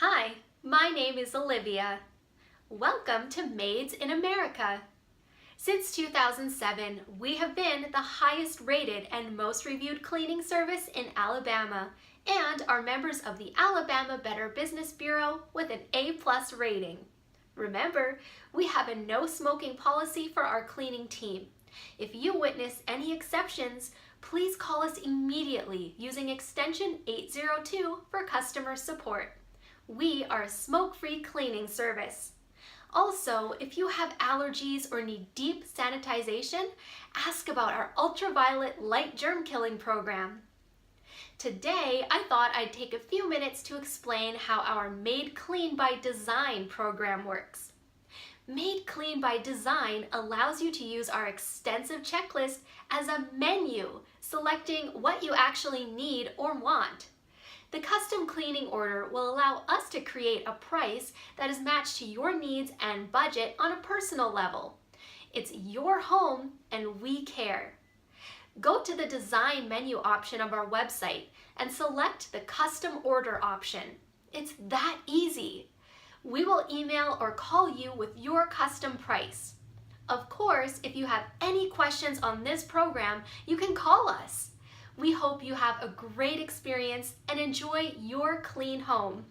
Hi, my name is Olivia. Welcome to Maids in America. Since 2007, we have been the highest rated and most reviewed cleaning service in Alabama and are members of the Alabama Better Business Bureau with an A+ rating. Remember, we have a no smoking policy for our cleaning team. If you witness any exceptions, please call us immediately using extension 802 for customer support. We are a smoke-free cleaning service. Also, if you have allergies or need deep sanitization, ask about our ultraviolet light germ killing program. Today, I thought I'd take a few minutes to explain how our Made Clean by Design program works. Made Clean by Design allows you to use our extensive checklist as a menu, selecting what you actually need or want. The custom cleaning order will allow us to create a price that is matched to your needs and budget on a personal level. It's your home and we care. Go to the design menu option of our website and select the custom order option. It's that easy. We will email or call you with your custom price. Of course, if you have any questions on this program, you can call us. We hope you have a great experience and enjoy your clean home.